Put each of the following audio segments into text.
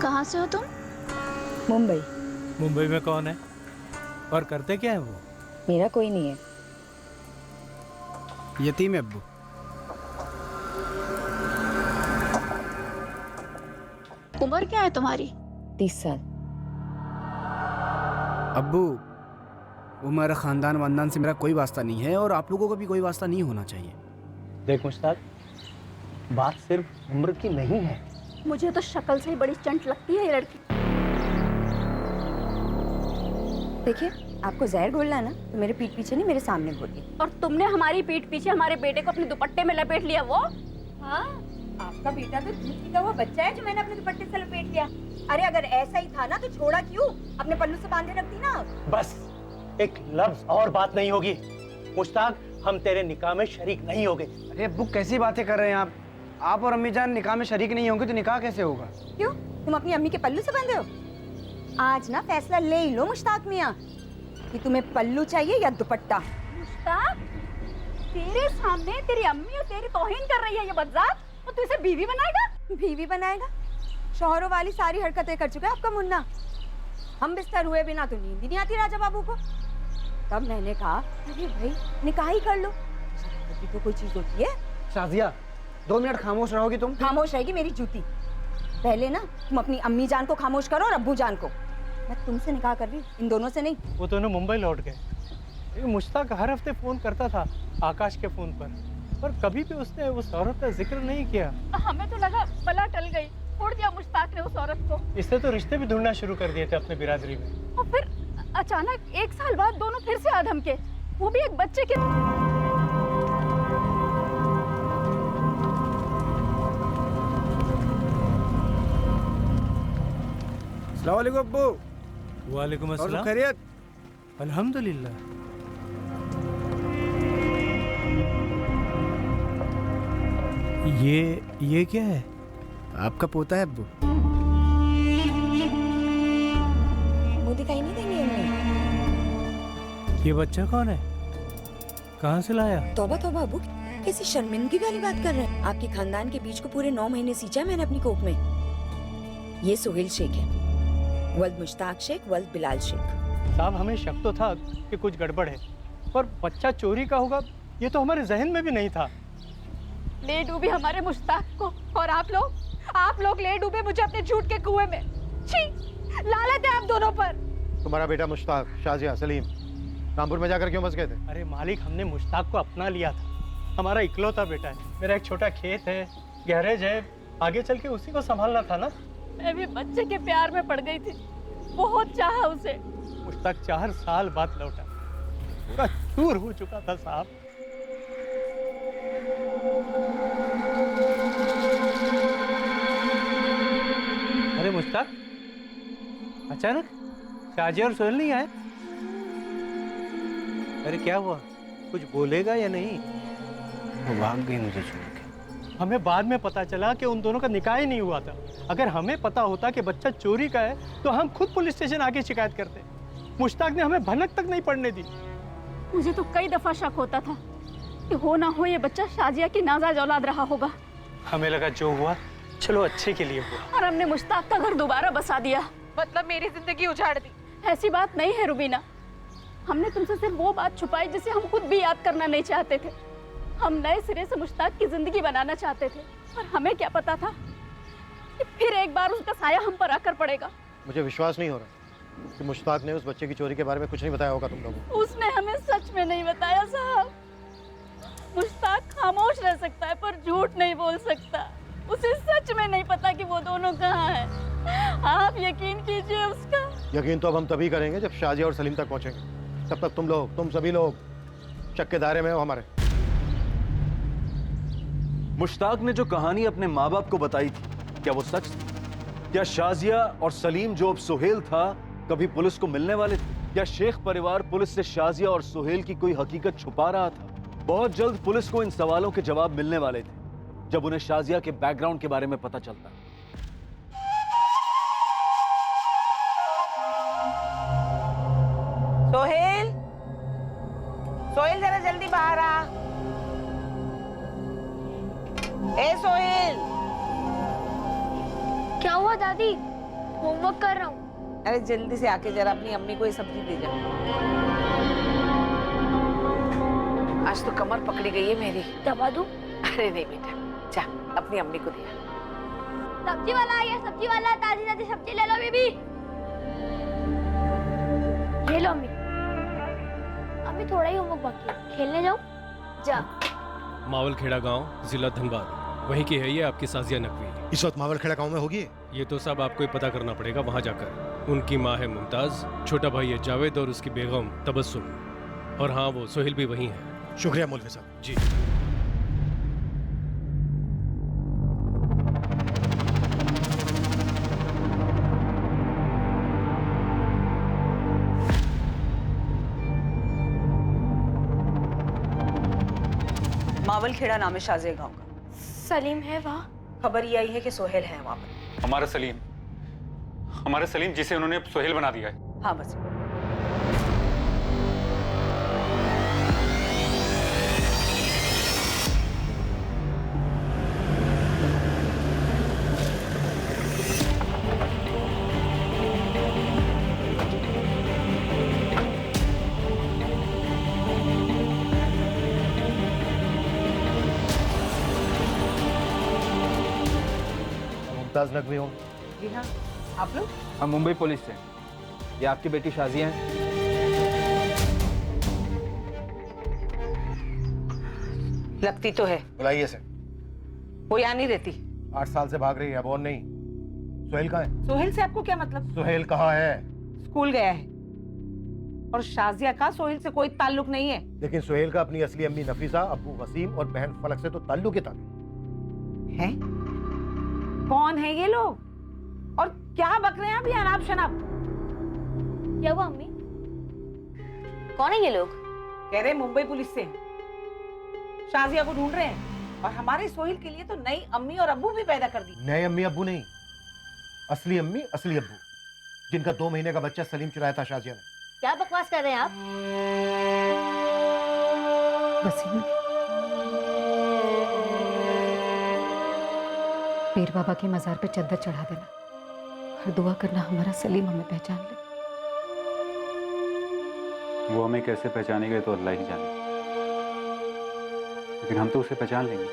कहाँ से हो तुम? मुंबई। मुंबई में कौन है और करते क्या है वो? मेरा कोई नहीं है। यतीम है अब्बू। उम्र क्या है तुम्हारी? 30 साल। अब्बू, वो मेरा खानदान वानदान से मेरा कोई वास्ता नहीं है और आप लोगों का भी कोई वास्ता नहीं होना चाहिए। देख मुश्ताक, बात सिर्फ उम्र की नहीं है। मुझे तो शक्ल से ही बड़ी चंट लगती है ये लड़की। देखिए, आपको जहर घोलना है ना तो मेरे पीठ पीछे नहीं, मेरे सामने घोलिए। और तुमने हमारी पीठ पीछे हमारे बेटे को अपने दुपट्टे में लपेट लिया। वो हाँ, आपका बेटा तो दूध पीता हुआ बच्चा है जो मैंने अपने दुपट्टे से लपेट लिया। अरे अगर ऐसा ही था ना तो छोड़ा क्यों? अपने पल्लू से बांधे रखती ना। बस एक लफ्ज और बात नहीं होगी। मुश्ताक, हम तेरे निकाह में शरीक नहीं होंगे। अरे अब्बू, कैसी बातें कर रहे हैं आप? आप और अम्मी जान निकाह में शरीक नहीं होंगे तो निकाह कैसे होगा? क्यों, तुम अपनी अम्मी के पल्लू से बंधे हो? आज ना फैसला ले ही लो मुश्ताक मियाँ कि तुम्हें पल्लू चाहिए या दुपट्टा। मुश्ताक, तेरे सामने तेरी अम्मी और तेरी तौहीन कर रही है ये बदजात, और तू इसे बीवी बनाएगा? बीवी बनाएगा? शौहरों वाली सारी हरकतें कर चुका है आपका मुन्ना। हम बिस्तर हुए बिना तो नींद ही नहीं आती राजा बाबू को। तब मैंने कहा अरे भाई निकाह ही कर लो, शराफत भी तो कोई चीज होती है। शाजिया, 2 मिनट खामोश रहोगी तुम? खामोश रहेगी मेरी जूती। पहले ना तुम अपनी अम्मी जान को खामोश करो और अब्बू जान को। मैं तुमसे निकाह कर रही, इन दोनों से नहीं। वो दोनों मुंबई लौट गए। मुश्ताक हर हफ्ते फोन करता था आकाश के फोन पर कभी भी उसने उस औरत का जिक्र नहीं किया। हमें तो लगा बला टल गई, छोड़ दिया मुश्ताक ने उस औरत को। इससे तो रिश्ते भी ढूंढना शुरू कर दिए थे अपने बिरादरी में। और फिर अचानक 1 साल बाद दोनों फिर से आधम के, वो भी एक बच्चे के। अस्सलाम वालेकुम अब्बू। वालेकुम और सब अस्सलाम। खैरियत? अल्हम्दुलिल्लाह। ये क्या है? आपका पोता है अब्बू। वो दिखाई नहीं देंगे हमें। ये बच्चा कौन है? कहाँ से लाया? तौबा तौबा अब्बू, कैसी शर्मिंदगी वाली बात कर रहे हैं। आपके खानदान के बीच को पूरे 9 महीने सींचा मैंने अपनी कोख में। ये सुहेल शेख है, वल्द मुश्ताक शेख, वल्द बिलाल शेख। साहब, हमें शक तो था कि कुछ गड़बड़ है, पर बच्चा चोरी का होगा ये तो हमारे जहन में भी नहीं था। ले डूबे हमारे मुश्ताक को, और आप लोग ले डूबे मुझे अपने झूठ के कुएं में। छी, लानत है आप दोनों पर। तुम्हारा बेटा मुश्ताक, शाजिया, सलीम रामपुर में जाकर क्यों फंस गए थे? अरे मालिक, हमने मुश्ताक को अपना लिया था। हमारा इकलौता बेटा है। मेरा एक छोटा खेत है, गैरेज है, आगे चल के उसी को संभालना था ना। मैं भी बच्चे के प्यार में पड़ गई थी, बहुत चाहा उसे। मुश्ताक 4 साल बाद लौटा, पूरा चूर हो चुका था साहब। अरे मुश्ताक, अचानक शाजिया और सोहेल नहीं आए? अरे क्या हुआ, कुछ बोलेगा या नहीं? वो भाग गई मुझे छोड़ के। हमें बाद में पता चला कि उन दोनों का निकाह ही नहीं हुआ था। अगर हमें पता होता कि बच्चा चोरी का है तो हम खुद पुलिस स्टेशन आके शिकायत करते। मुश्ताक ने हमें भनक तक नहीं पड़ने दी। मुझे तो कई दफा शक होता था कि हो ना हो ये बच्चा शाजिया की नाजायज औलाद रहा होगा। हमें लगा जो हुआ चलो अच्छे के लिए हुआ। और हमने मुश्ताक का घर दोबारा बसा दिया, मतलब मेरी जिंदगी उजाड़ दी। ऐसी बात नहीं है रुबीना, हमने तुमसे सिर्फ वो बात छुपाई जिसे हम खुद भी याद करना नहीं चाहते थे। हम नए सिरे से मुश्ताक की जिंदगी बनाना चाहते थे, और हमें क्या पता था कि फिर एक बार उसका साया हम पर आकर पड़ेगा। मुझे विश्वास नहीं हो रहा कि मुश्ताक ने उस बच्चे की चोरी के बारे में कुछ नहीं बताया होगा तुम लोगों को। उसने हमें सच में नहीं बताया साहब। मुश्ताक खामोश रह सकता है पर झूठ नहीं बोल सकता। उसे सच में नहीं पता कि वो दोनों कहाँ हैं। आप यकीन कीजिए उसका। यकीन तो अब हम तभी करेंगे जब शाजिया और सलीम तक पहुंचेंगे। तब तक तुम सभी लोग शक के दायरे में हो हमारे। मुश्ताक ने जो कहानी अपने माँ बाप को बताई थी, क्या वो सच थी? क्या शाजिया और सलीम जो अब सुहेल था कभी पुलिस को मिलने वाले थे? क्या शेख परिवार पुलिस से शाजिया और सुहेल की कोई हकीकत छुपा रहा था? बहुत जल्द पुलिस को इन सवालों के जवाब मिलने वाले थे जब उन्हें शाजिया के बैकग्राउंड के बारे में पता चलता। सोहेल, सोहेल जरा जल्दी बाहर आ। ए सोहेल, क्या हुआ दादी? होमवर्क कर रहा हूँ। अरे जल्दी से आके जरा अपनी अम्मी को ये सब्जी दे जा। आज तो कमर पकड़ी गई है मेरी। दबा दूँ? अरे नहीं बेटा, जा अपनी अम्मी को दे। सब्जी वाला आ गया, सब्जी वाला, ताजी ताजी सब्जी ले लो बेबी। ये लो अम्मी। अम्मी थोड़ा ही होमवर्क बाकी है, खेलने जाओ। जा। मावलखेड़ा गांव, जिला धनबाद, वहीं की है ये आपकी साजिया नकवी। इस वक्त मावलखेड़ा गांव में होगी? ये तो सब आपको ही पता करना पड़ेगा वहां जाकर। उनकी माँ है मुमताज, छोटा भाई है जावेद और उसकी बेगम तबस्सुम, और हाँ वो सोहेल भी वहीं है। शुक्रिया मौलवी साहब। जी। मावलखेड़ा नाम है शाजिया गांव का। सलीम है वहाँ? खबर ये आई है कि सोहेल है वहाँ पर। हमारे सलीम जिसे उन्होंने अब सोहेल बना दिया है। हाँ बस। मुमताज नकवी हो? जी हाँ, आप लोग? हम मुंबई पुलिस से। ये आपकी बेटी शाजिया है? लगती तो है। बुलाइए से। वो यहाँ नहीं रहती। 8 साल से भाग रही है, अब और नहीं। सोहेल कहाँ है? सोहेल से आपको क्या मतलब? सोहेल कहाँ है? स्कूल गया है। और शाजिया का सोहेल से कोई ताल्लुक नहीं है। लेकिन सोहेल का अपनी असली अम्मी नफीसा, अब्बू वसीम और बहन फलक से तो ताल्लुक ही ताल्लुक है। कौन है ये लोग और क्या बक रहे हैं अभी अनाप शनाप? क्या हुआ अम्मी? कौन है ये लोग? कह रहे मुंबई पुलिस से हैं। शाजिया को ढूंढ रहे हैं और हमारे सोहेल के लिए तो नई अम्मी और अब्बू भी पैदा कर दी। नए अम्मी अब्बू नहीं, असली अम्मी असली अब्बू, जिनका 2 महीने का बच्चा सलीम चुराया था शाजिया ने। क्या बकवास कर रहे हैं आप? वसीम, पीर बाबा के मजार पे चद्दर चढ़ा देना और दुआ करना हमारा सलीम हमें पहचान ले। वो हमें कैसे पहचानेगा तो अल्लाह ही जाने, लेकिन हम तो उसे पहचान लेंगे।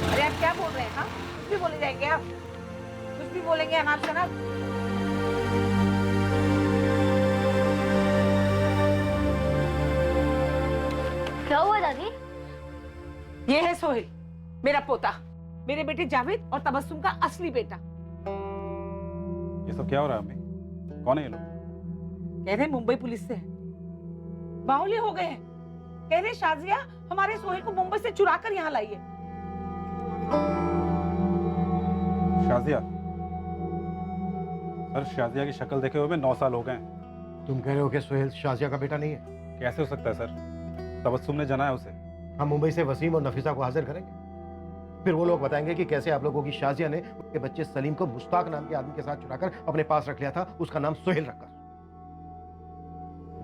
अरे आप क्या बोल रहे हैं? हाँ, कुछ भी बोले जाएंगे आप? कुछ भी बोलेंगे अनाप शनाप? क्या हुआ दादी? ये है सोहेल, मेरा पोता, मेरे बेटे जावेद और तबस्सुम का असली बेटा। ये सब क्या हो रहा है हमें? कौन है ये लोग? कह रहे मुंबई पुलिस से है। बाहुल्य हो गए हैं। कह रहे शाजिया हमारे सोहेल को मुंबई से चुरा कर यहाँ लाई है। शाजिया? सर शाजिया की शक्ल देखे हुए 9 साल हो गए हैं। तुम कह रहे हो कि सोहेल शाजिया का बेटा नहीं है? कैसे हो सकता है सर? तबस्सुम ने जाना है उसे। हम मुंबई से वसीम और नफीसा को हाजिर करेंगे, फिर वो लोग बताएंगे कि कैसे आप लोगों की शाजिया ने उनके बच्चे सलीम को मुश्ताक नाम के आदमी के साथ चुराकर अपने पास रख लिया था, उसका नाम सोहेल रखकर।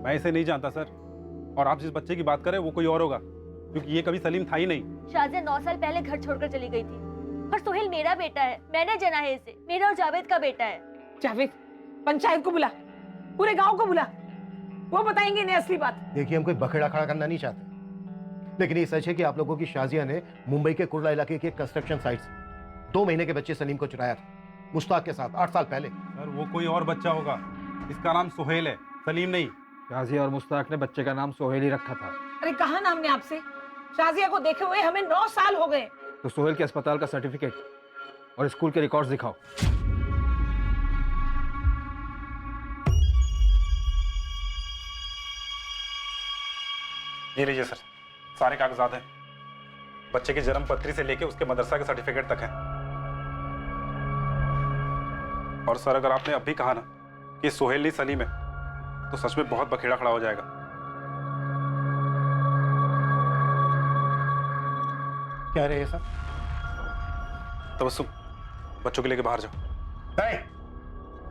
मैं इसे नहीं जानता सर, और आप जिस बच्चे की बात करें वो कोई और होगा, क्योंकि ये कभी सलीम था ही नहीं। शाजिया 9 साल पहले घर छोड़कर चली गई थी, पर सोहेल मेरा बेटा है, मैंने जना है इसे, मेरा और जावेद का बेटा है। जावेद, पंचायत को बुला, पूरे गांव को बुला, वो बताएंगे इन्हें असली बात। देखिए, हम कोई बखेड़ा खड़ा करना नहीं चाहते, लेकिन ये सच है कि आप लोगों की शाजिया ने मुंबई के कुर्ला इलाके के कंस्ट्रक्शन साइट से 2 महीने के बच्चे सलीम को चुराया था, मुश्ताक के साथ, 8 साल पहले। सर वो कोई और बच्चा होगा, इसका नाम सोहेल है, सलीम नहीं। शाजिया और मुश्ताक ने बच्चे का नाम सोहेल ही रखा था। अरे कहा ना हमने आपसे, शाजिया को देखे हुए हमें 9 साल हो गए। तो सोहेल के अस्पताल का सर्टिफिकेट और स्कूल के रिकॉर्ड्स दिखाओ। ये लीजिए सर, सारे कागजात हैं, बच्चे की जन्म पत्री से लेके उसके मदरसा के सर्टिफिकेट तक है। और सर अगर आपने अभी कहा ना कि सोहेल नहीं सलीम है, तो सच में बहुत बखेड़ा खड़ा हो जाएगा। क्या रहे सर? तबस्सुम, बच्चों के लेके बाहर जाओ। नहीं।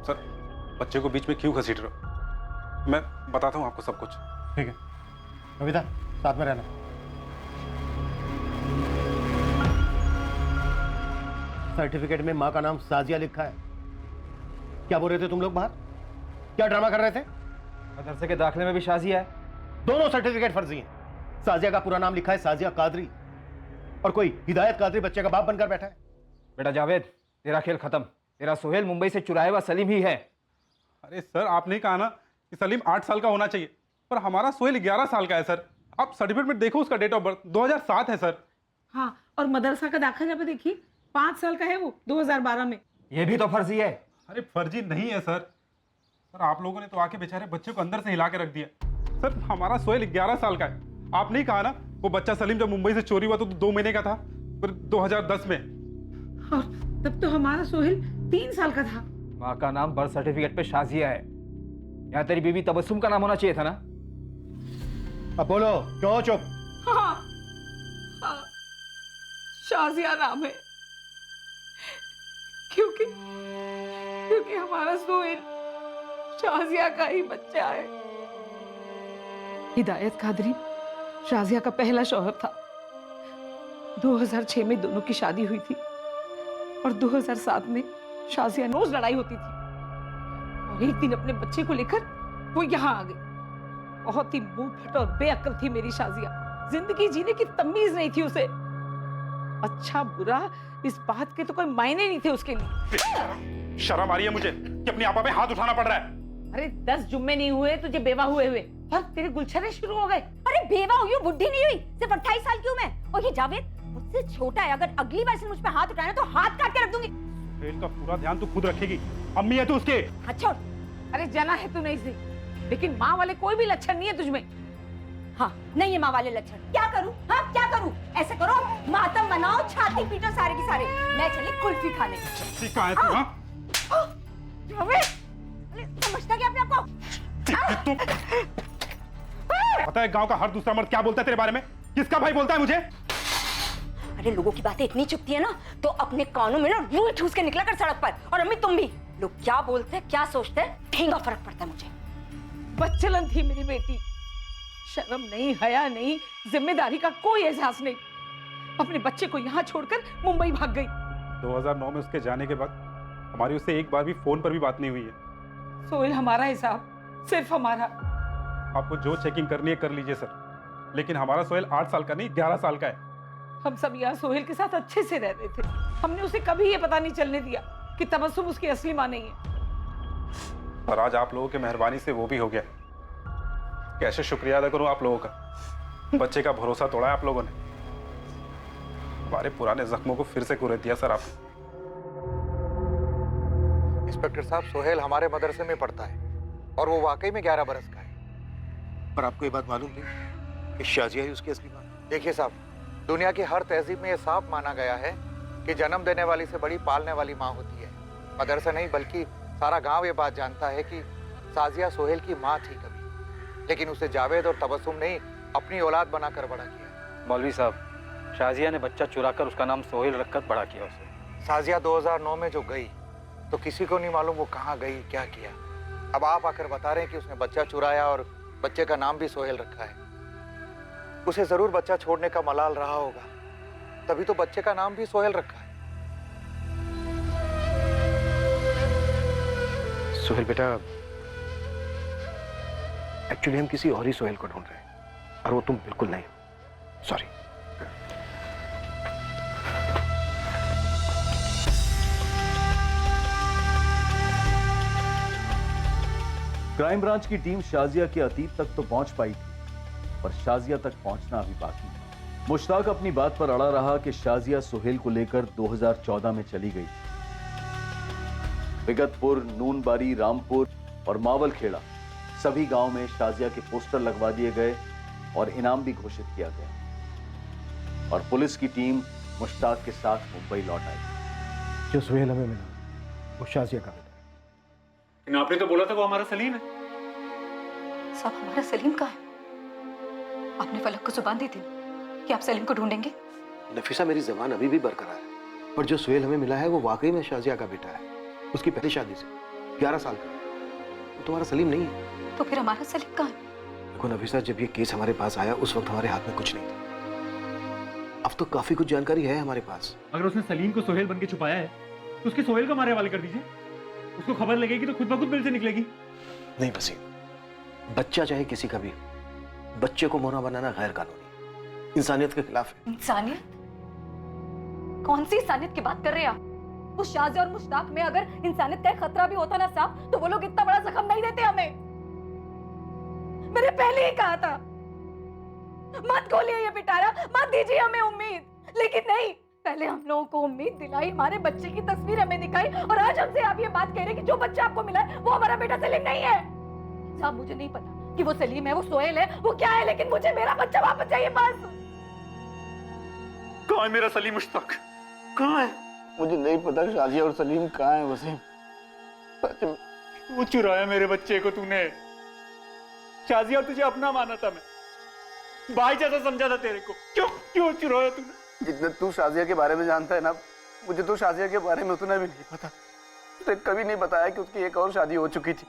सर बच्चे को बीच में क्यों घसीट रहे हो? मैं बताता हूँ आपको सब कुछ। ठीक है। कविता, साथ में रहना। सर्टिफिकेट में मां का नाम साजिया लिखा है। क्या बोल रहे थे तुम लोग बाहर? क्या ड्रामा कर रहे थे? मदरसे के दाखिले में भी शाजिया है। दोनों सर्टिफिकेट फर्जी हैं। साजिया का पूरा नाम लिखा है साजिया कादरी, और कोई हिदायत कादरी बच्चे का बाप बनकर बैठा है। बेटा जावेद, तेरा खेल खत्म। तेरा सोहेल मुंबई से चुराया हुआ सलीम ही है। अरे सर, आपने कहा ना कि सलीम 8 साल का होना चाहिए, पर हमारा सोहेल 11 साल का है सर। आप सर्टिफिकेट में देखो, उसका डेट ऑफ बर्थ 2007 है सर। हाँ, और मदरसा का दाखिला पे देखिए 5 साल का है वो, 2012 में। ये भी तो फर्जी है। अरे फर्जी नहीं है सर। सर आप लोगों ने तो आके बेचारे बच्चे को अंदर से हिला के रख दिया। सर हमारा सोहेल 11 साल का है। आपने ही कहा ना वो बच्चा सलीम जब मुंबई से चोरी हुआ तो 2 महीने का था, फिर 2010 में। और तब तो हमारा सोहेल 3 साल का था। माँ का नाम बर्थ सर्टिफिकेट पे शाजिया है। यहाँ तेरी बीवी तबस्सुम का नाम होना चाहिए था ना। अब बोलो, क्यों चुप? हाँ, हाँ, शाजिया नाम है। क्योंकि हमारा सोहेल शाजिया का ही बच्चा है। हिदायत कादरी शाजिया का पहला शौहर था। 2006 में दोनों की शादी हुई थी और 2007 में शाजिया रोज लड़ाई होती थी, और एक दिन अपने बच्चे को लेकर वो यहाँ आ गई। बहुत ही मुंह फट और बेअक्ल थी मेरी शाजिया। जिंदगी जीने की तमीज नहीं थी उसे। अच्छा बुरा इस बात के तो कोई मायने नहीं थे उसके लिए। शर्म आ रही है मुझे कि अपनी आपा पे हाथ उठाना पड़ रहा है। अरे 10 जुम्मे नहीं हुए तुझे बेवा हुए और तेरे गुलछरे शुरू हो गए। अरे बेवा हुई हूँ, बुढ़ी नहीं हुई। सिर्फ 28 साल की हूँ मैं। और ये जावेद मुझसे छोटा है। अगर अगली बार से मुझ पे हाथ उठाना तो हाथ काट के रख दूंगी। सोहेल का पूरा ध्यान तू खुद रखेगी। अम्मी है तू उसके। अच्छा, अरे जना है तू नहीं सही, लेकिन माँ वाले कोई भी लक्षण नहीं है तुझमें। हाँ, नहीं है माँ वाले लक्षण। क्या करूँ? हाँ क्या करूँ? ऐसे करो, मातम मनाओ, छाती पीटो सारे के सारे। मैं चली कुल्फी खाने। कहाँ है तू? हाँ? समझता क्या अपने आप को? पता है गांव का हर दूसरा मर्द क्या बोलता है तेरे बारे में? किसका भाई बोलता है मुझे? अरे लोगों की बातें इतनी चुपती है ना, तो अपने कानों में ना रूई ठूस के निकला कर सड़क पर। और अम्मी तुम भी। लोग क्या बोलते हैं, क्या सोचते हैं, ठेंगा फर्क पड़ता है मुझे। बच्चलन थी मेरी बेटी। शर्म नहीं, हया नहीं, जिम्मेदारी का कोई एहसास नहीं। अपने बच्चे को यहाँ छोड़कर मुंबई भाग गई। 2009 में उसके जाने के बाद हमारी उससे एक बार भी फोन पर भी बात नहीं हुई है। सोहेल हमारा हिसाब, सिर्फ हमारा। आपको जो चेकिंग करनी है कर लीजिए सर, लेकिन हमारा सोहेल 8 साल का नहीं 11 साल का है। हम सब यहाँ सोहेल के साथ अच्छे से रहते थे। हमने उसे कभी ये पता नहीं चलने दिया कि तबस्सुम उसकी असली माँ नहीं है। और आज आप लोगों की मेहरबानी से वो भी हो गया। कैसे शुक्रिया अदा करूं आप लोगों का? बच्चे का भरोसा तोड़ा है आप लोगों ने। हमारे पुराने जख्मों को फिर से कुरेद दिया सर आपने। इंस्पेक्टर साहब, सोहेल हमारे मदरसे में पढ़ता है और वो वाकई में 11 बरस का है। पर आपको ये बात मालूम थी कि शाजिया ही उसकी असली मां? देखिए साहब, दुनिया की हर तहजीब में ये साफ माना गया है कि जन्म देने वाली से बड़ी पालने वाली माँ होती है। मदरसा नहीं बल्कि सारा गांव ये बात जानता है कि साजिया सोहेल की माँ थी कभी, लेकिन उसे जावेद और तबस्सुम ने अपनी औलाद बनाकर बड़ा किया। मौलवी साहब, शाजिया ने बच्चा चुराकर उसका नाम सोहेल रखकर बड़ा किया उसे। साजिया 2009 में जो गई तो किसी को नहीं मालूम वो कहाँ गई, क्या किया। अब आप आकर बता रहे हैं कि उसने बच्चा चुराया और बच्चे का नाम भी सोहेल रखा है। उसे जरूर बच्चा छोड़ने का मलाल रहा होगा, तभी तो बच्चे का नाम भी सोहेल रखा है। सोहेल बेटा, एक्चुअली हम किसी और ही सोहेल को ढूंढ रहे हैं, और वो तुम बिल्कुल नहीं हो। सॉरी। क्राइम ब्रांच की टीम शाजिया के अतीत तक तो पहुंच पाई थी, पर शाजिया तक पहुंचना अभी बाकी है। मुश्ताक अपनी बात पर अड़ा रहा कि शाजिया सोहेल को लेकर 2014 में चली गई। विगतपुर, नूनबारी, रामपुर और मावलखेड़ा सभी गांव में शाजिया के पोस्टर लगवा दिए गए और इनाम भी घोषित किया गया, और पुलिस की टीम मुश्ताक के साथ मुंबई लौट आई। जो सोहेल हमें मिला वो शाजिया का बेटा है। आपने तो बोला था वो हमारा सलीम है। सब हमारा सलीम कहाँ है? आपने फलक को जुबान दी थी कि आप सलीम को ढूंढेंगे। नफीसा, मेरी जबान अभी भी बरकरार है, पर जो सोहेल हमें मिला है वो वाकई में शाजिया का बेटा है। उसकी पहली शादी से 11 साल का। वो तुम्हारा सलीम नहीं है। तो फिर हमारा सलीम कहाँ है? देखो नफीसा, जब ये केस हमारे पास आया उस वक्त हमारे हाथ में कुछ नहीं था। अब तो काफी कुछ जानकारी है हमारे पास। अगर उसने सलीम को सोहेल बन के छुपाया है तो उसके सोहेल को हमारे हवाले कर दीजिए। उसको खबर लगेगी तो खुद ब खुद बिल से निकलेगी। नहीं वसीम, बच्चा चाहे किसी का भी, बच्चे को मोना बनाना गैर कानूनी, इंसानियत के खिलाफ है। इंसानियत? कौन सी इंसानियत की बात कर रहे हैं आप? उस शाज़िया और मुश्ताक में अगर इंसानियत का खतरा भी होता ना साहब, तो वो लोग इतना बड़ा जख्म नहीं देते हमें। मैंने पहले ही कहा था मत खोलिए ये पिटारा, मत दीजिए हमें उम्मीद, लेकिन नहीं, पहले हम लोगों को उम्मीद दिलाई, हमारे बच्चे की तस्वीर हमें दिखाई, और आज हमसे आप ये बात कह रहे हैं कि जो बच्चा आपको मिला है वो हमारा बेटा सलीम नहीं है। साहब मुझे नहीं पता कि वो सलीम है, वो सोहेल है, वो क्या है, लेकिन मुझे मेरा बच्चा वापस चाहिए बस। कहाँ है मेरा सलीम मुश्ताक? कहाँ है? मुझे नहीं पता शाजिया और सलीम कहाँ है वसीम। वो चुराया मेरे बच्चे को तूने। शाजिया तुझे अपना माना था, मैं भाई जैसा समझा था तेरे को, क्यों चुराया तूने? जितना तू शाजिया के बारे में जानता है ना, मुझे तो शाजिया के बारे में उतना भी नहीं पता। उसने कभी नहीं बताया कि उसकी एक और शादी हो चुकी थी।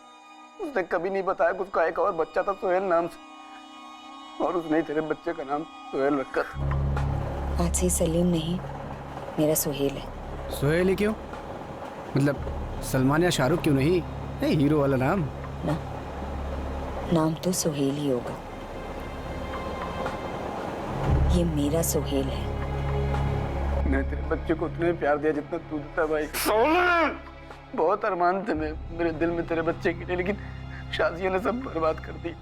उसने कभी नहीं बताया कि उसका एक और बच्चा था सोहेल नाम से, और उसने तेरे बच्चे का नाम सोहेल रखा था। आज से सलीम नहीं, मेरा सोहेल है। सोहेल ही क्यों? मतलब सलमान या शाहरुख क्यों नहीं? हीरो वाला नाम ना, नाम तो सोहेल ही होगा। ये मेरा सोहेल है। मैं तेरे बच्चे को उतने प्यार दिया जितना तू देता भाई। बहुत अरमान थे मेरे दिल में तेरे बच्चे के लिए, लेकिन शाजिया ने सब बर्बाद कर दी।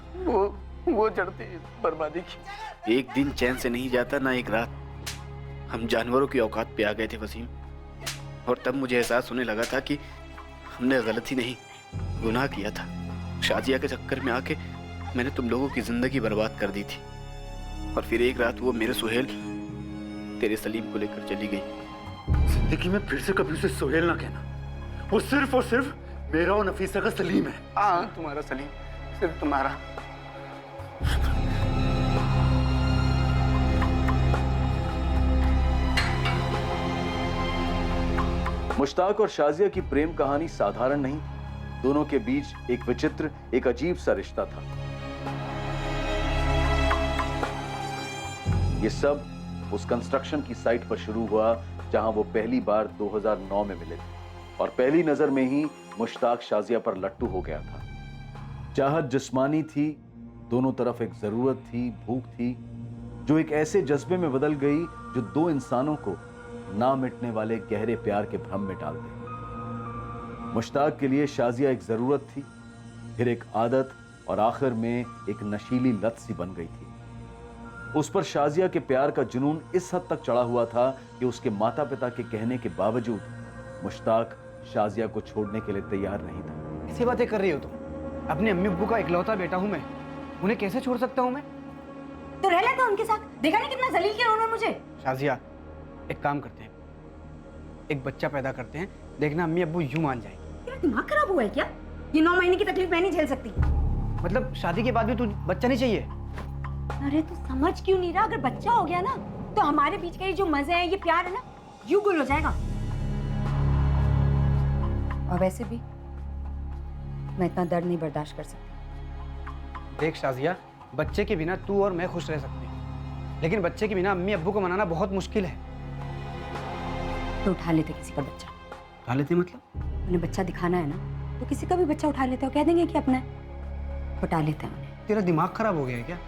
वो चढ़ती बर्बादी की। एक दिन चैन से नहीं जाता ना एक रात। हम जानवरों की औकात पे आ गए थे वसीम, और तब मुझे एहसास होने लगा था कि हमने गलती नहीं, गुनाह किया था। शाजिया के चक्कर में आके मैंने तुम लोगों की जिंदगी बर्बाद कर दी थी, और फिर एक रात वो मेरे सोहेल तेरे सलीम को लेकर चली गई। जिंदगी में फिर से कभी उसे सोहेल ना कहना, वो सिर्फ और सिर्फ मेरा और नफीसा का सलीम है। हाँ, तुम्हारा सलीम, सिर्फ तुम्हारा। मुश्ताक और शाजिया की प्रेम कहानी साधारण नहीं, दोनों के बीच एक विचित्र, एक अजीब सा रिश्ता था। ये सब उस कंस्ट्रक्शन की साइट पर शुरू हुआ जहां वो पहली बार 2009 में मिले थे, और पहली नजर में ही मुश्ताक शाजिया पर लट्टू हो गया था। चाहत जिस्मानी थी, दोनों तरफ एक जरूरत थी, भूख थी, जो एक ऐसे जज्बे में बदल गई जो दो इंसानों को ना मिटने वाले गहरे प्यार के भ्रम में डाल दे। मुश्ताक के लिए शाजिया एक जरूरत थी, फिर एक आदत, और आखिर में एक नशीली लत सी बन गई थी। उस पर शाजिया के प्यार का जुनून इस हद तक चढ़ा हुआ था कि उसके माता पिता के कहने के बावजूद मुश्ताक शाजिया को छोड़ने के लिए तैयार नहीं था। ऐसी बातें कर रही हो तुम? अपने अम्मी अब्बू का इकलौता बेटा हूं मैं, उन्हें कैसे छोड़ सकता हूं मैं? तो रह लेता उनके साथ, देखा नहीं कितना जलील किया उन्होंने मुझे। शाजिया, एक काम करते हैं, एक बच्चा पैदा करते हैं, देखना अम्मी अब्बू यूं मान जाएंगे। तेरा दिमाग खराब हुआ है क्या? ये 9 महीने की तकलीफ मैं नहीं झेल सकती। मतलब शादी के बाद भी तुझे बच्चा नहीं चाहिए? अरे तू समझ क्यों नहीं रहा? अगर बच्चा हो गया ना तो हमारे बीच का ये जो मजे हैं, ये प्यार है ना, यूं गुल हो जाएगा। और वैसे भी मैं इतना दर्द नहीं बर्दाश्त कर सकती। देख शाजिया, बच्चे के बिना तू और मैं खुश रह सकते हैं, लेकिन बच्चे के बिना अम्मी अब्बू को मनाना बहुत मुश्किल है। तो उठा लेते किसी का बच्चा। उठा लेते मतलब? उन्हें बच्चा दिखाना है ना, तो किसी का भी बच्चा उठा लेते हो, कह देंगे कि अपना है, उठा लेते हैं उन्हें। तेरा दिमाग खराब हो गया है क्या?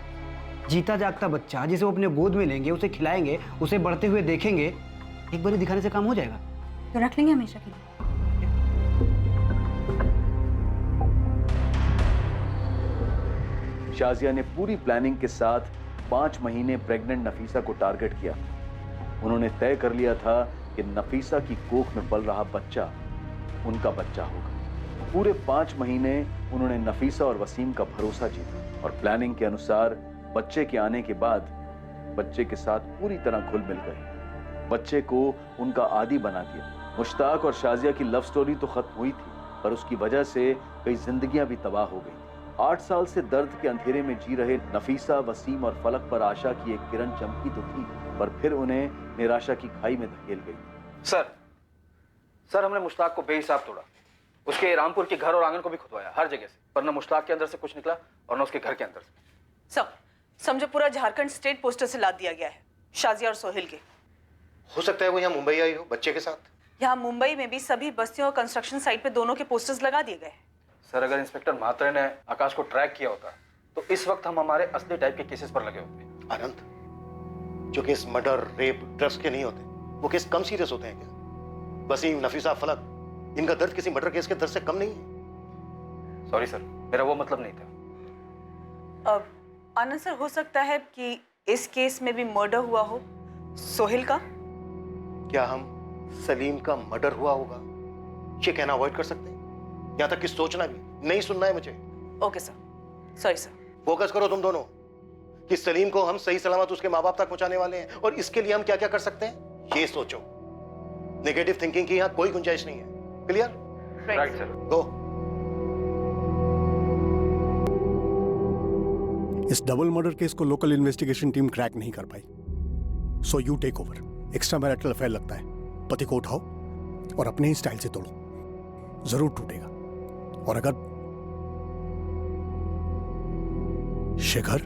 जीता जागता बच्चा जिसे वो अपने गोद में लेंगे, उसे खिलाएंगे, उसे बढ़ते हुए देखेंगे, एक बार दिखाने से काम हो जाएगा। तो रख लेंगे हमेशा के लिए। शाजिया ने पूरी प्लानिंग के साथ 5 महीने प्रेग्नेंट नफीसा को टारगेट किया। उन्होंने तय कर लिया था कि नफीसा की कोख में पल रहा बच्चा उनका बच्चा होगा। पूरे 5 महीने उन्होंने नफीसा और वसीम का भरोसा जीता, और प्लानिंग के अनुसार बच्चे के आने के बाद बच्चे के साथ पूरी तरह घुल मिल गए, बच्चे को उनका आदी बना दिया। मुश्ताक और शाजिया की लव स्टोरी तो खत्म हुई थी, पर उसकी वजह से कई जिंदगियां भी तबाह हो गई। 8 साल से दर्द के अंधेरे में जी रहे नफीसा, वसीम और फलक पर आशा की एक किरण चमकी तो थी, पर फिर उन्हें निराशा की खाई में धकेल गई। सर हमने मुश्ताक को बेहिसाब तोड़ा, उसके रामपुर के घर और आंगन को भी खुदवाया, हर जगह से, पर न मुश्ताक के अंदर से कुछ निकला और न उसके घर के अंदर से। सब समझो पूरा झारखंड स्टेट पोस्टर से लाद दिया गया है शाजिया और सोहेल के। हो सकता है वो यहाँ मुंबई आई हो बच्चे के साथ। यहाँ मुंबई में भी सभी बस्तियों और कंस्ट्रक्शन साइट पे दोनों के पोस्टर्स लगा दिए गए। सर अगर इंस्पेक्टर म्हात्रे ने आकाश को ट्रैक किया होता तो इस वक्त हम हमारे असली टाइप के केसेस पर लगे होते। आनंद, जो केस मर्डर, रेप, ड्रग्स के नहीं होते वो केस कम सीरियस होते हैं क्या? वसीम, नफीसा, फलक, इनका दर्द किसी मर्डर केस के दर्द से कम नहीं है। सॉरी सर, मेरा वो मतलब नहीं था। अब आनंद सर, हो सकता है कि इस केस में भी मर्डर हुआ हो सोहेल का। क्या हम सलीम का मर्डर हुआ होगा ये कहना अवॉइड कर सकते हैं? यहाँ तक कि सोचना भी नहीं, सुनना है मुझे। Okay sir, sorry sir. Focus करो तुम दोनों कि सलीम को हम सही सलामत उसके माँ बाप तक पहुंचाने वाले हैं और इसके लिए हम क्या क्या कर सकते हैं ये सोचो। नेगेटिव थिंकिंग की यहाँ कोई गुंजाइश नहीं है। क्लियर? Right sir. गो। इस डबल मर्डर केस को लोकल इन्वेस्टिगेशन टीम क्रैक नहीं कर पाई, so you take over. Extra marital affair लगता है, पति को उठाओ और अपने ही स्टाइल से तोड़ो, जरूर टूटेगा। और अगर Shekhar,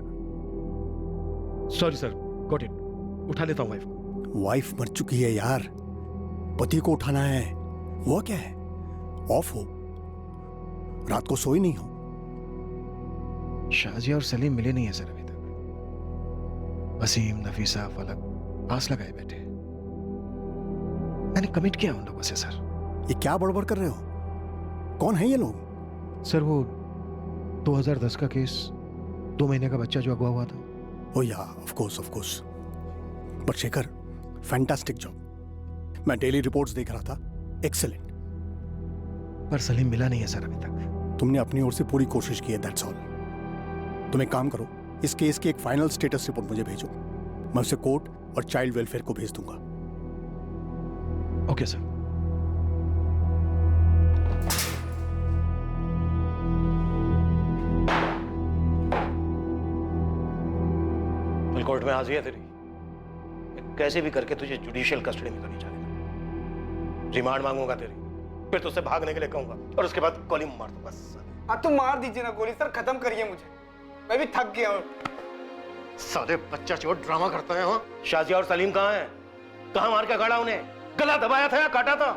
sorry sir, got it, उठा लेता हूं वाइफ को। वाइफ मर चुकी है यार, पति को उठाना है। वो क्या है, ऑफ हो, रात को सोई नहीं हो। शाजिया और सलीम मिले नहीं है सर अभी तक। वसीम, नफीसा, फलक आस लगाए बैठे। मैंने कमिट किया उन लोगों से सर। ये क्या बड़बड़ कर रहे हो? कौन है ये लोग? सर वो 2010 का केस, 2 महीने का बच्चा जो अगवा हुआ था। ओ या, of course. But Shekhar, fantastic job. मैं डेली रिपोर्ट्स देख रहा था, एक्सीलेंट। पर सलीम मिला नहीं है सर अभी तक। तुमने अपनी ओर से पूरी कोशिश की है, दैट्स ऑल। तुम एक काम करो, इस केस की एक फाइनल स्टेटस रिपोर्ट मुझे भेजो, मैं उसे कोर्ट और चाइल्ड वेलफेयर को भेज दूंगा। Okay sir. कल कोर्ट में हाजिर है तेरी। कैसे भी करके तुझे जुडिशियल कस्टडी में तो नहीं जाने। रिमांड मांगूंगा तेरी, फिर तुझसे भागने के लिए कहूंगा और उसके बाद गोली मार दूंगा। हाँ तो मार दीजिए ना गोली सर, खत्म करिए मुझे, मैं भी थक गया हूँ। साले बच्चा चोर ड्रामा करते हैं। शाजिया और सलीम कहाँ हैं? कहाँ मार के गाड़ा उन्हें? गला दबाया था या काटा था?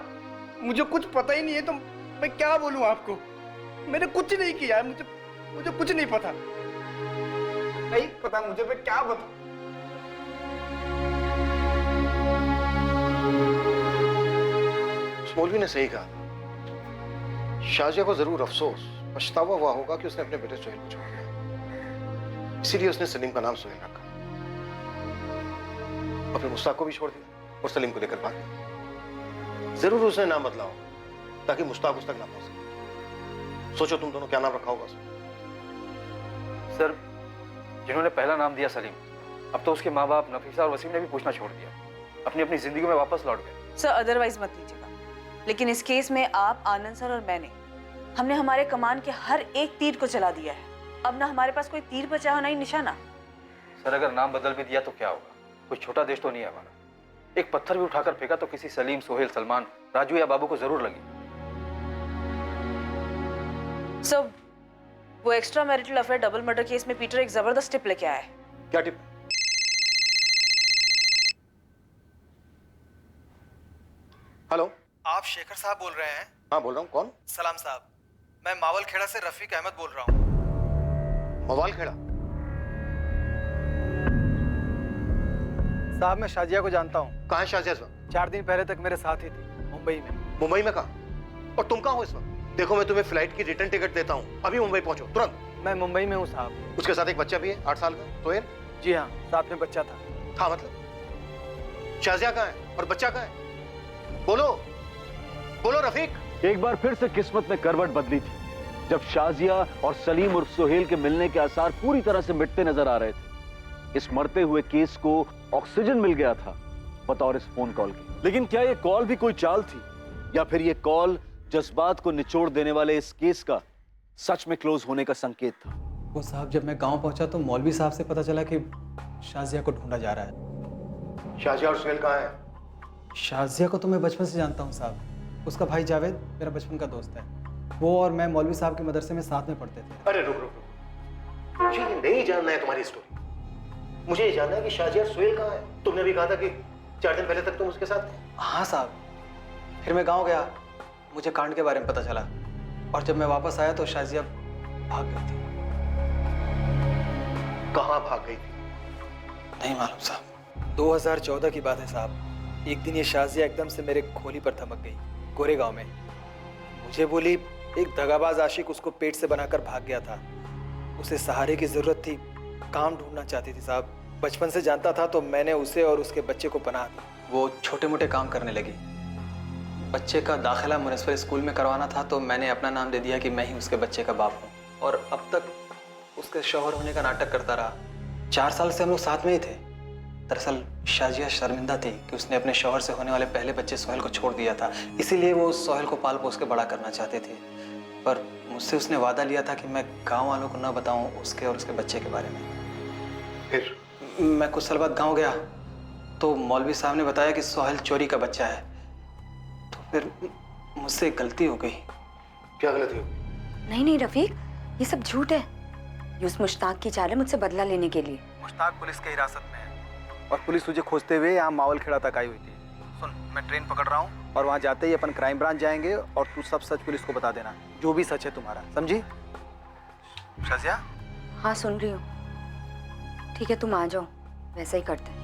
मुझे कुछ पता ही नहीं है, तो मैं क्या बोलूं आपको? मैंने कुछ नहीं किया है, मुझे कुछ नहीं पता। नहीं पता मुझे, मैं क्या बताऊं? मौलवी ने सही कहा। शाजिया को जरूर अफसोस, पछतावा हुआ होगा कि उसने अपने बेटे सोहेल को छोड़ दिया, इसीलिए उसने सलीम का नाम सोहेल रखा और फिर मुश्ताक को भी छोड़ दिया और सलीम को लेकर भाग गया। जरूर उसने नाम बदला होगा ताकि मुश्ताक उस तक ना पहुंच सके। सोचो तुम दोनों क्या नाम रखा होगा उसने। सर, जिन्होंने पहला नाम दिया सलीम, अब तो उसके माँ बाप नफीसा और वसीम ने भी पूछना छोड़ दिया, अपनी अपनी जिंदगी में वापस लौट गए। सर अदरवाइज मत लीजिएगा, लेकिन इस केस में आप, आनंद सर और मैंने, हमने हमारे कमान के हर एक तीर को चला दिया है। अब ना हमारे पास कोई तीर बचा हो, ना ही निशाना। सर अगर नाम बदल भी दिया तो क्या होगा? कोई छोटा देश तो नहीं है हमारा। एक पत्थर भी उठाकर फेंका तो किसी सलीम, सोहेल, सलमान, राजू या बाबू को जरूर लगी। सर वो extra marital affair double murder case में पीटर एक जबरदस्त टिप लेके आया है। क्या टिप? हेलो, आप शेखर साहब बोल रहे हैं? हाँ बोल रहा हूँ। कौन? सलाम साहब, मैं मावल खेड़ा से रफीक अहमद बोल रहा हूँ। मावल खेड़ा? साहब मैं शाजिया को जानता हूँ। कहाँ है शाजिया इस वक्त? 4 दिन पहले तक मेरे साथ ही थी, मुंबई में। मुंबई में कहाँ? और तुम कहाँ हो इस वक्त? देखो मैं तुम्हें फ्लाइट की रिटर्न टिकट देता हूँ, अभी मुंबई पहुंचो तुरंत। मैं मुंबई में हूँ साहब। उसके साथ एक बच्चा भी है, 8 साल का, सोहेल। जी हाँ, साथ में बच्चा था। हाँ मतलब? शाजिया कहाँ है और बच्चा कहाँ है? बोलो बोलो रफीक। एक बार फिर से किस्मत ने करवट बदली थी, जब शाजिया और सलीम और सोहेल के मिलने के आसार पूरी तरह से मिटते नजर आ रहे थे। इस मरते हुए केस को ऑक्सीजन मिल गया था बतौर इस फोन कॉल की। लेकिन क्या ये कॉल भी कोई चाल थी, या फिर ये कॉल जज्बात को निचोड़ देने वाले इस केस का सच में क्लोज होने का संकेत था? वो साहब, जब मैं गांव पहुंचा तो मौलवी साहब से पता चला कि शाजिया को ढूंढा जा रहा है। शाजिया और सोहेल कहाँ है? शाजिया को तो मैं बचपन से जानता हूँ साहब। उसका भाई जावेद मेरा बचपन का दोस्त है। वो और मैं मौलवी साहब के मदरसे में साथ में पढ़ते थे। अरे रुक रुक रुक, मुझे ये नहीं जानना है तुम्हारी स्टोरी। मुझे ये जानना है कि शाजिया और सोहेल कहाँ है। तुमने भी कहा था कि 4 दिन पहले तक तुम उसके साथ थे। हाँ साहब, फिर मैं गांव गया, मुझे कांड के बारे में पता चला और जब मैं वापस आया तो शाजिया भाग गई थी। कहाँ भाग गई थी? नहीं मालूम साहब। 2014 की बात है साहब। एक दिन ये शाजिया एकदम से मेरे खोली पर थमक गई, गोरेगांव में। मुझे बोली एक दगाबाज आशिक उसको पेट से बनाकर भाग गया था। उसे सहारे की जरूरत थी, काम ढूंढना चाहती थी साहब। बचपन से जानता था तो मैंने उसे और उसके बच्चे को पनाह दी। वो छोटे मोटे काम करने लगी। बच्चे का दाखिला म्युनिसिपल स्कूल में करवाना था तो मैंने अपना नाम दे दिया कि मैं ही उसके बच्चे का बाप हूँ, और अब तक उसके शौहर होने का नाटक करता रहा। 4 साल से हम लोग साथ में ही थे। दरअसल शाजिया शर्मिंदा थी कि उसने अपने शौहर से होने वाले पहले बच्चे सोहेल को छोड़ दिया था, इसीलिए वो सोहेल को पाल पोस के बड़ा करना चाहते थे। पर मुझसे उसने वादा लिया था कि मैं गांव वालों को न बताऊं उसके और उसके बच्चे के बारे में। फिर मैं कुछ साल बाद गांव गया तो मौलवी साहब ने बताया कि सोहेल चोरी का बच्चा है। तो फिर मुझसे गलती हो गई। क्या गलती हो गई? नहीं रफीक, ये सब झूठ है। ये उस मुश्ताक की चाल है मुझसे बदला लेने के लिए। मुश्ताक पुलिस की हिरासत में है और पुलिस तुझे खोजते हुए यहाँ मावल खेड़ा तक आई हुई थी। सुन, मैं ट्रेन पकड़ रहा हूँ और वहाँ जाते ही अपन क्राइम ब्रांच जाएंगे और तू सब सच पुलिस को बता देना, जो भी सच है तुम्हारा, समझी? शाजिया? हाँ सुन रही हूँ। ठीक है, तुम आ जाओ, वैसा ही करते हैं।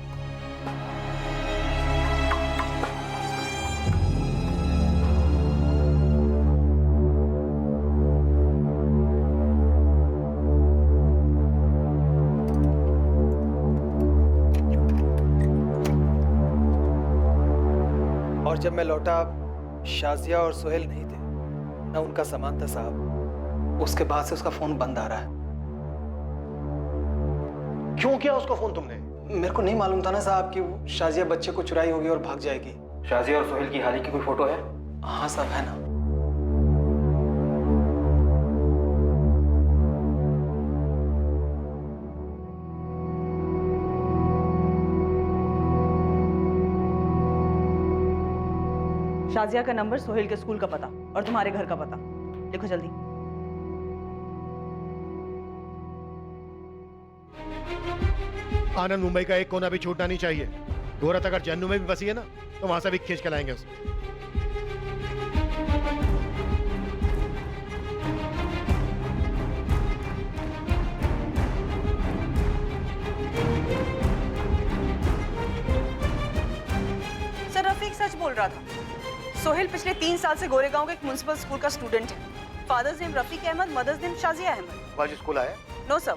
और जब मैं लौटा शाजिया और सोहेल नहीं थे, ना उनका सामान था साहब। उसके बाद से उसका फोन बंद आ रहा है। क्यों किया उसको फोन तुमने? मेरे को नहीं मालूम था ना साहब कि शाजिया बच्चे को चुराई होगी और भाग जाएगी। शाजिया और सोहेल की हाल ही की कोई फोटो है? हाँ साहब, है ना। शाजिया का नंबर, सोहेल के स्कूल का पता और तुम्हारे घर का पता लिखो जल्दी। आनंद मुंबई का एक कोना भी छूटना नहीं चाहिए। गोरत अगर जन्नू में भी बसी है ना तो वहां से भी खींच के लाएंगे उसे। सर, रफीक सच बोल रहा था। सोहेल पिछले 3 साल से गोरेगांव के एक म्युनिसिपल स्कूल का स्टूडेंट है। Father's name Rafiq Ahmad, mother's name Shazia Ahmad. आज स्कूल आया? No sir,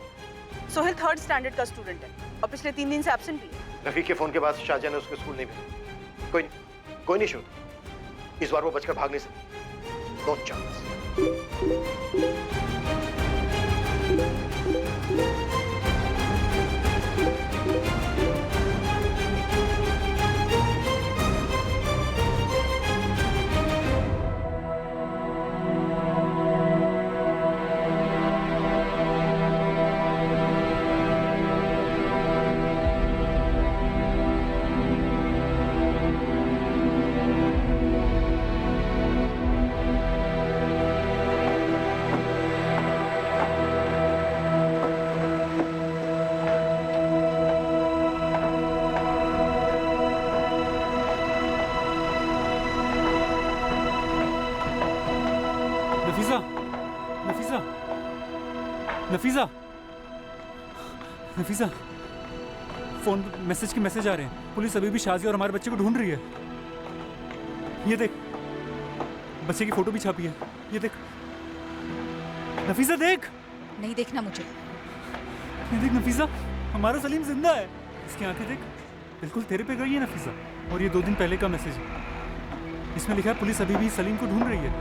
Sohail 3rd standard का स्टूडेंट है और पिछले 3 दिन से एब्सेंट भी है। रफीक के फोन के बाद शाजिया ने उसके स्कूल नहीं भेजा। कोई नहीं शूट, इस बार वो बचकर भाग नहीं सकती। No chance. Nafisa, Nafisa, phone message के मैसेज आ रहे हैं। पुलिस अभी भी शाजिया और हमारे बच्चे को ढूंढ रही है। ये देख, बच्चे की फोटो भी छापी है। ये देख नफीसा, देख। नहीं देखना मुझे। ये देख नफीसा, हमारा सलीम जिंदा है। इसकी आंखें देख, बिल्कुल तेरे पे गई है नफीसा। और ये 2 दिन पहले का मैसेज है, इसमें लिखा है पुलिस अभी भी सलीम को ढूंढ रही है।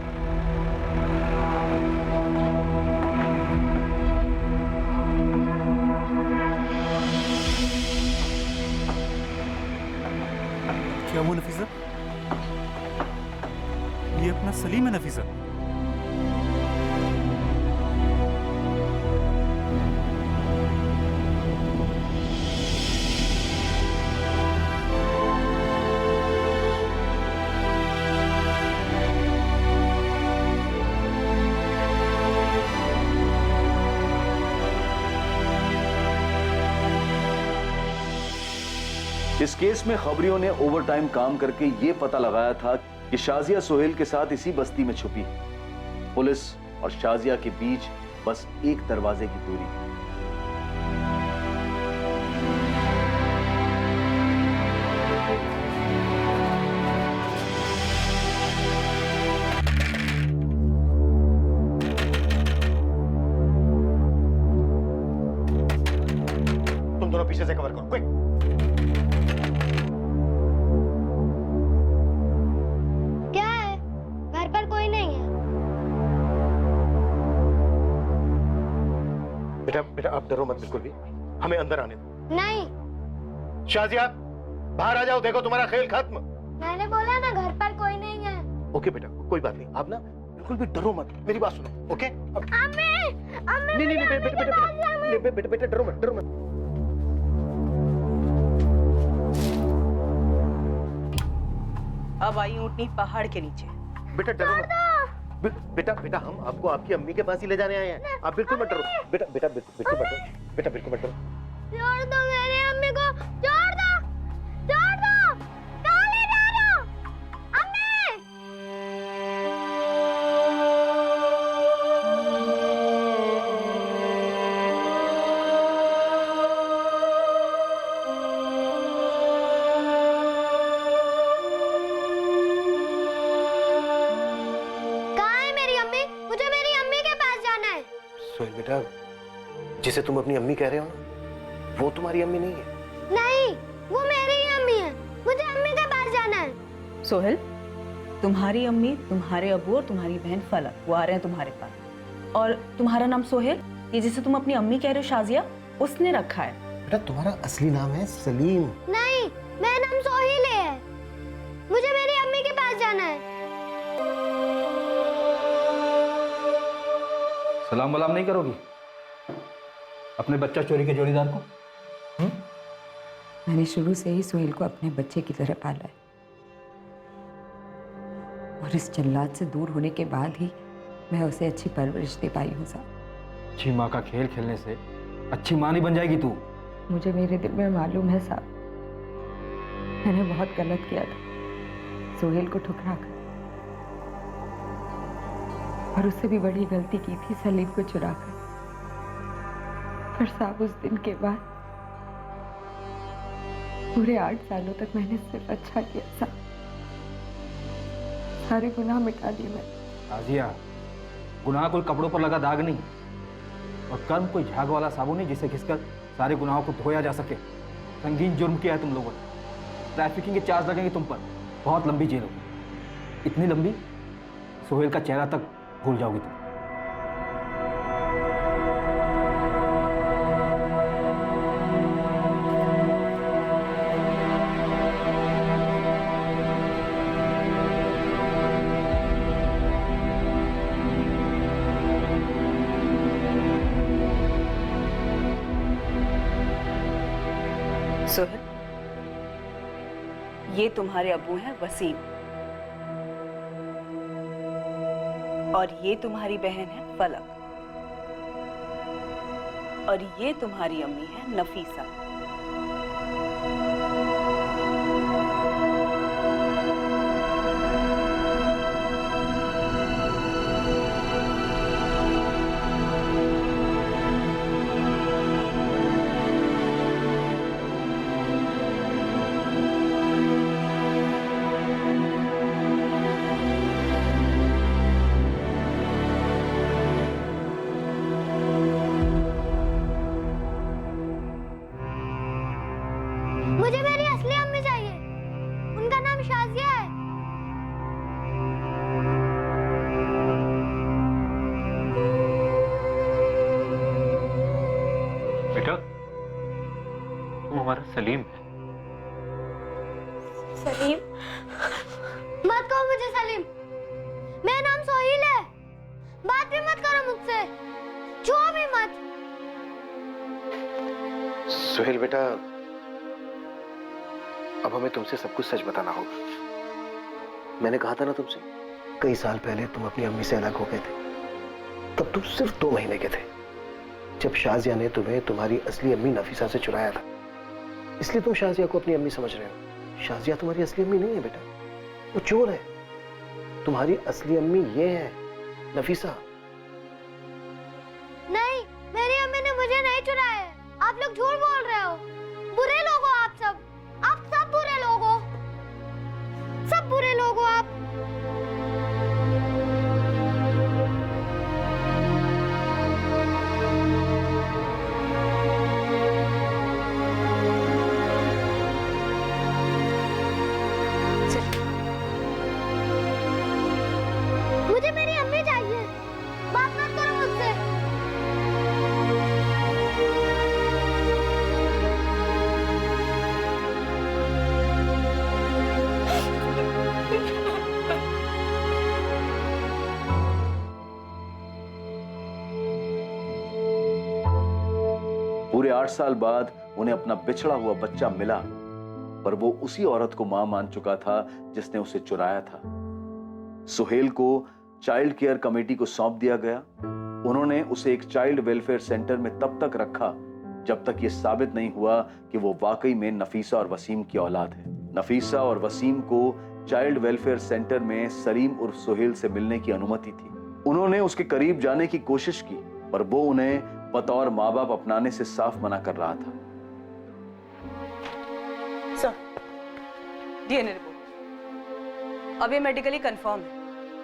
क्या वो नफीसा? ये अपना सलीम है नफीसा। इस केस में खबरियों ने ओवरटाइम काम करके ये पता लगाया था कि शाजिया सोहेल के साथ इसी बस्ती में छुपी है। पुलिस और शाजिया के बीच बस एक दरवाजे की दूरी है। तुम दोनों पीछे से कवर करो, क्विक। क्या है? घर पर कोई नहीं है। बेटा बेटा आप डरो मत बिल्कुल भी, हमें अंदर आने दो। नहीं, शाजिया बाहर आ जाओ, देखो तुम्हारा खेल खत्म। मैंने बोला ना घर पर कोई नहीं है। ओके बेटा, कोई बात नहीं, आप ना बिल्कुल भी डरो मत, मेरी बात सुनो, ओके? अब नहीं नहीं बेटा बेटा बेटा बेटा डरो मत, डरो मत। अब आई ऊँटनी पहाड़ के नीचे। बेटा डरो मत। बेटा बेटा हम आपको आपकी अम्मी के पास ही ले जाने आए हैं, आप बिल्कुल मत डरो। बेटा बेटा बिल्कुल मत डरो, बेटा बिल्कुल मत डरो। छोड़ दो मेरी अम्मी को, छोड़ दो, छोड़ दो। कहाँ ले जा रहे हो? अम्मी! कहाँ है मेरी अम्मी? मुझे मेरी अम्मी के पास जाना है। सोहेल बेटा, जिसे तुम अपनी अम्मी कह रहे हो ना, वो तुम्हारी अम्मी नहीं है। नहीं, वो मेरी ही अम्मी है। मुझे अम्मी के पास जाना है। सोहेल, तुम्हारी अम्मी, तुम्हारे अबू और तुम्हारी बहन फलक वो आ रहे हैं तुम्हारे पास। और तुम्हारा नाम सोहेल, ये जिसे तुम अपनी अम्मी कह रहे हो शाजिया, उसने रखा है। बेटा तुम्हारा असली नाम है सलीम। नहीं, मेरा नाम सोहिल है। मुझे मेरी अम्मी के पास जाना है। सलाम वलाम नहीं करोगी अपने बच्चा चोरी के जोड़ीदार को? मैंने शुरू से ही सोहेल को अपने बच्चे की तरह पाला है, और इस जल्लाद से दूर होने के बाद ही मैं उसे अच्छी परवरिश दे पाई हूँ साहब। अच्छी माँ का खेल खेलने से अच्छी माँ नहीं बन जाएगी तू। मुझे मेरे दिल में मालूम है साहब, मैंने बहुत गलत किया था सोहेल को ठुकरा कर, और उससे भी बड़ी गलती की थी सलीम को चुरा कर। पर साहब उस दिन के बाद पूरे 8 सालों तक मैंने सिर्फ अच्छा किया साहब, सारे गुनाह मिटा दिए मैंने। शाजिया, गुनाह कोई कपड़ों पर लगा दाग नहीं, और कर्म कोई झाग वाला साबुन नहीं जिसे घिसकर सारे गुनाहों को धोया जा सके। संगीन जुर्म किया है तुम लोगों ने, ट्रैफिकिंग के चार्ज लगेंगे तुम पर, बहुत लंबी जेल होगी, इतनी लंबी सोहेल का चेहरा तक भूल जाओगी तुम। सोहेल, ये तुम्हारे अबू हैं वसीम, और ये तुम्हारी बहन है फलक, और ये तुम्हारी अम्मी है नफीसा। मुझे मेरी असली अम्मी चाहिए, उनका नाम शाजिया है। बेटा तुम हमारा सलीम है। सलीम? मत कहो मुझे सलीम, मेरा नाम सोहिल है। बात भी मत करो मुझसे, छुओ भी मत। सोहेल बेटा, अब हमें तुमसे सब कुछ सच बताना होगा। मैंने कहा था ना तुमसे, कई साल पहले तुम अपनी अम्मी से अलग हो गए थे, तब तुम सिर्फ 2 महीने के थे, जब शाजिया ने तुम्हें तुम्हारी असली अम्मी नफीसा से चुराया था। इसलिए तुम शाजिया को अपनी अम्मी समझ रहे हो। शाजिया तुम्हारी असली अम्मी नहीं है बेटा, वो चोर है। तुम्हारी असली अम्मी ये है, नफीसा। नहीं, मेरी अम्मी ने मुझे नहीं चुराया है। आप लोग झूठ बोल रहे हो। बुरे लोग हो आप सब बुरे लोग हो, सब बुरे लोग हो आप। मुझे मेरी अम्मी चाहिए, बात मत करो मुझसे। पूरे 8 साल बाद उन्हें अपना बिछड़ा हुआ बच्चा मिला, पर वो उसी औरत को मां मान चुका था जिसने उसे चुराया था। सुहेल को चाइल्ड केयर कमेटी को सौंप दिया गया। उन्होंने उसे एक चाइल्ड वेलफेयर सेंटर में तब तक रखा जब तक यह साबित नहीं हुआ कि वो वाकई में नफीसा और वसीम की औलाद है। नफीसा और वसीम को चाइल्ड वेलफेयर सेंटर में सलीम उर्फ सुहेल से मिलने की अनुमति थी। उन्होंने उसके करीब जाने की कोशिश की, पर वो उन्हें बतौर माँ बाप अपनाने से साफ मना कर रहा था। सर, डीएनए रिपोर्ट अब ये मेडिकली कंफर्म है।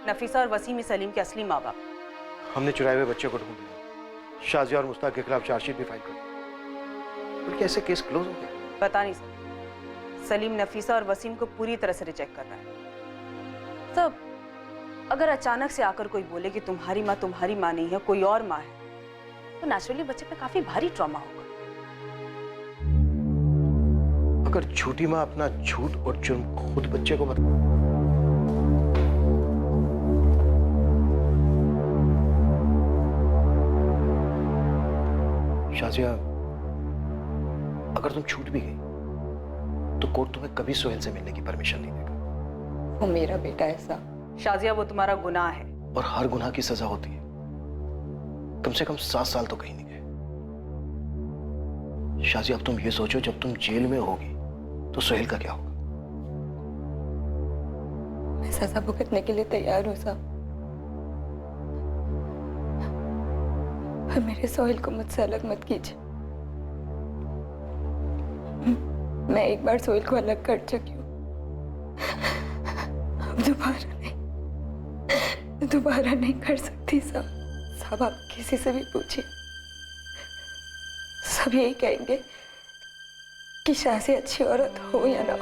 नफीसा और वसीम ही सलीम के असली माँ बाप। हमने चुराए हुए बच्चे को ढूंढ लिया, शाजिया और मुस्ताक के खिलाफ चार्जशीट भी फाइल कर दी। क्या ऐसे केस क्लोज हो गया? पता नहीं सर, सलीम नफीसा और वसीम को पूरी तरह से रिजेक्ट कर रहा है। सब अगर अचानक से आकर कोई बोले कि तुम्हारी माँ नहीं है, कोई और माँ है, तो नेचुरली बच्चे पे काफी भारी ट्रॉमा होगा। अगर झूठी माँ अपना झूठ और जुर्म खुद बच्चे को बता, शाजिया अगर तुम छूट भी गई तो कोर्ट तुम्हें कभी सोहेल से मिलने की परमिशन नहीं देगा। वो मेरा बेटा है साहब। शाजिया वो तुम्हारा गुनाह है, और हर गुनाह की सजा होती है। कम से कम 7 साल तो कहीं नहीं गए। शाजिया अब तुम ये सोचो, जब तुम जेल में होगी तो सोहेल का क्या होगा? मैं सजा भुगतने के लिए तैयार हूँ साहब, पर मेरे सोहेल को मुझसे अलग मत कीजिए। मैं एक बार सोहेल को अलग कर चुकी हूँ, अब दोबारा नहीं कर सकती साहब। साहब आप किसी से भी पूछिए, सब यही कहेंगे कि शाज़िया अच्छी औरत हो या ना हो,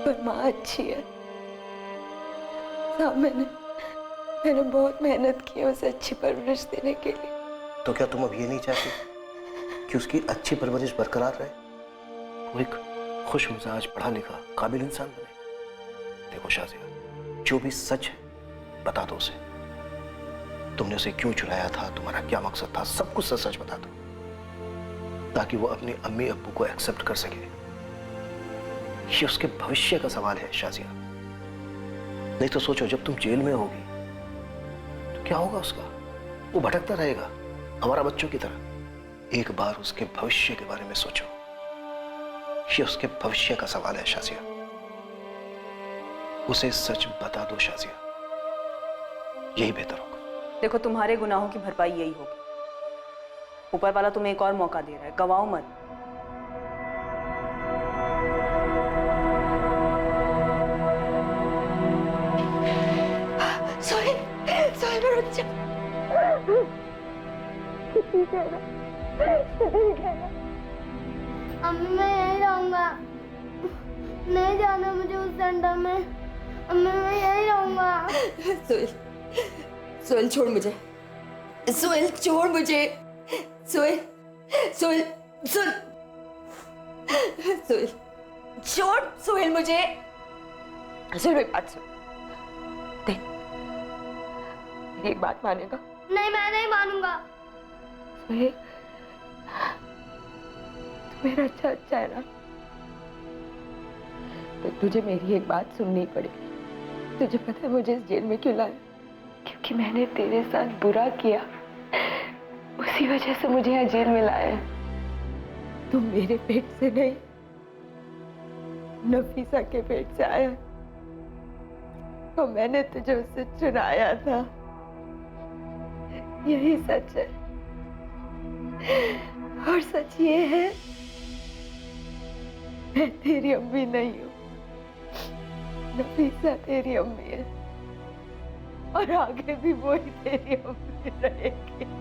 पर माँ अच्छी है साहब। मैंने बहुत मेहनत की है उसे अच्छी परवरिश देने के लिए। तो क्या तुम अब ये नहीं चाहती कि उसकी अच्छी परवरिश बरकरार रहे, वो एक खुश मिजाज, पढ़ा लिखा, काबिल इंसान बने? देखो शाजिया, जो भी सच है बता दो उसे। तुमने उसे क्यों चुराया था, तुम्हारा क्या मकसद था, सब कुछ सच सच बता दो, ताकि वो अपने अम्मी अब्बू को एक्सेप्ट कर सके। ये उसके भविष्य का सवाल है शाजिया। नहीं तो सोचो, जब तुम जेल में होगी तो क्या होगा उसका? वो भटकता रहेगा हमारा बच्चों की तरह। एक बार उसके भविष्य के बारे में सोचो, ये उसके भविष्य का सवाल है शाजिया। उसे सच बता दो शाजिया, यही बेहतर होगा। देखो, तुम्हारे गुनाहों की भरपाई यही होगी। ऊपर वाला तुम्हें एक और मौका दे रहा है, गवाओ मत। सोहेल रुक जा। अम्मी मैं यहीं रहूंगा, नहीं जाना मुझे उस सेंटर में। अम्मी मैं यहीं रहूंगा। सोहेल छोड़ मुझे, सोहेल छोड़ मुझे, सोहेल सोहेल सुन, सोहेल छोड़, सोहेल मुझे। सोहेल मेरी बात सुन, देख मेरी एक बात मानेगा? नहीं मैं नहीं मानूंगा। सोहेल तू मेरा अच्छा है ना, तो तुझे मेरी एक बात सुननी पड़ेगी। तुझे पता है मुझे इस जेल में क्यों लाया? क्योंकि मैंने तेरे साथ बुरा किया, उस उसी वजह से मुझे यहाँ जेल में लाया है। तुम मेरे पेट से नहीं, नफीसा के पेट से आया, तो मैंने तुझे उससे चुराया था। यही सच है। और सच ये है, मैं तेरी अम्मी नहीं हूँ, नफीसा तेरी अम्मी है, और आगे भी वही तेरी अम्मी रहेगी।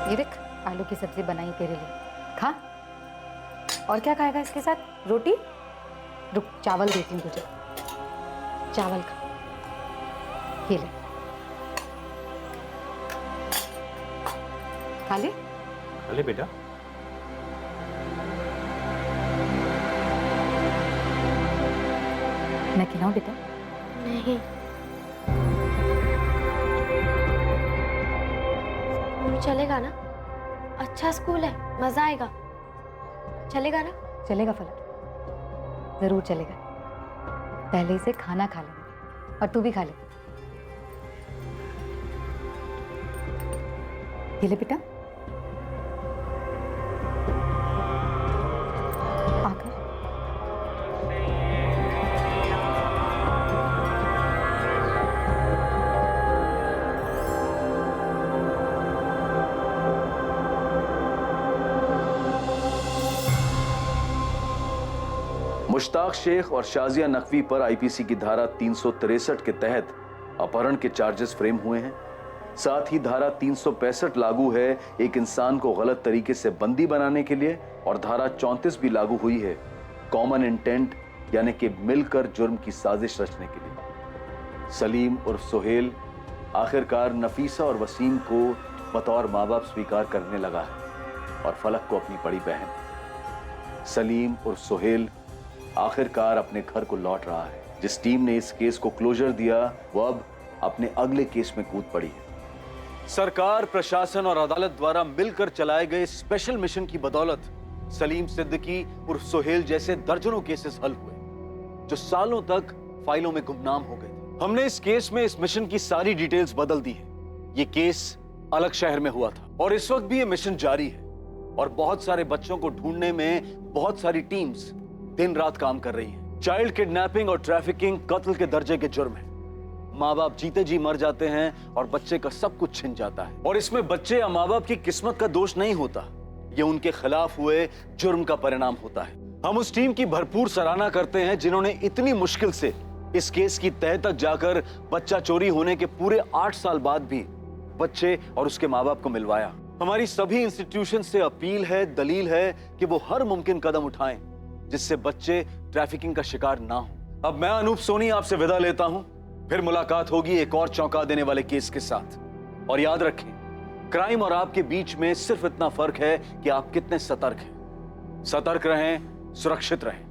ये देख, आलू की सब्जी बनाई तेरे लिए, खा। और क्या खाएगा इसके साथ? रोटी? रुक, चावल देती हूँ तुझे, चावल खा। ये ले, खा ले। खा ले बेटा। मैं खिलाऊं बेटा? नहीं। स्कूल चलेगा ना? अच्छा स्कूल है, मजा आएगा। चलेगा ना? चलेगा फलक, जरूर चलेगा। पहले इसे खाना खा ले, और तू भी खा ले। ये ले बेटा, आकर। मुश्ताक शेख और शाजिया नकवी पर आईपीसी की धारा 363 के तहत अपहरण के चार्जेस फ्रेम हुए हैं। साथ ही धारा 365 लागू है एक इंसान को गलत तरीके से बंदी बनाने के लिए, और धारा 34 भी लागू हुई है कॉमन इंटेंट यानी कि मिलकर जुर्म की साजिश रचने के लिए। सलीम उर्फ सोहेल आखिरकार नफीसा और वसीम को बतौर माँ बाप स्वीकार करने लगा है, और फलक को अपनी बड़ी बहन। सलीम उर्फ सोहेल आखिरकार अपने घर को लौट रहा है। जिस टीम ने इस केस को क्लोजर दिया, वो अब अपने अगले केस में कूद पड़ी है। सरकार, प्रशासन और अदालत द्वारा मिलकर चलाए गए स्पेशल मिशन की बदौलत सलीम सिद्दीकी उर्फ सोहेल जैसे दर्जनों केसेस हल हुए जो सालों तक फाइलों में गुमनाम हो गए थे। हमने इस केस में इस मिशन की सारी डिटेल्स बदल दी है। ये केस अलग शहर में हुआ था और इस वक्त भी ये मिशन जारी है, और बहुत सारे बच्चों को ढूंढने में बहुत सारी टीम्स दिन रात काम कर रही हैं। चाइल्ड किडनैपिंग और ट्रैफिकिंग कत्ल के दर्जे के जुर्म है। माँ बाप जीते जी मर जाते हैं और बच्चे का सब कुछ छिन जाता है, और इसमें बच्चे या माँ बाप की किस्मत का दोष नहीं होता, ये उनके खिलाफ हुए जुर्म का परिणाम होता है। हम उस टीम की भरपूर सराहना करते हैं जिन्होंने इतनी मुश्किल से इस केस की तह तक जाकर बच्चा चोरी होने के पूरे 8 साल बाद भी बच्चे और उसके माँ बाप को मिलवाया। हमारी सभी इंस्टीट्यूशन से अपील है, दलील है कि वो हर मुमकिन कदम उठाएं जिससे बच्चे ट्रैफिकिंग का शिकार ना हो। अब मैं अनूप सोनी आपसे विदा लेता हूं, फिर मुलाकात होगी एक और चौंका देने वाले केस के साथ। और याद रखें, क्राइम और आपके बीच में सिर्फ इतना फर्क है कि आप कितने सतर्क हैं। सतर्क रहें, सुरक्षित रहें।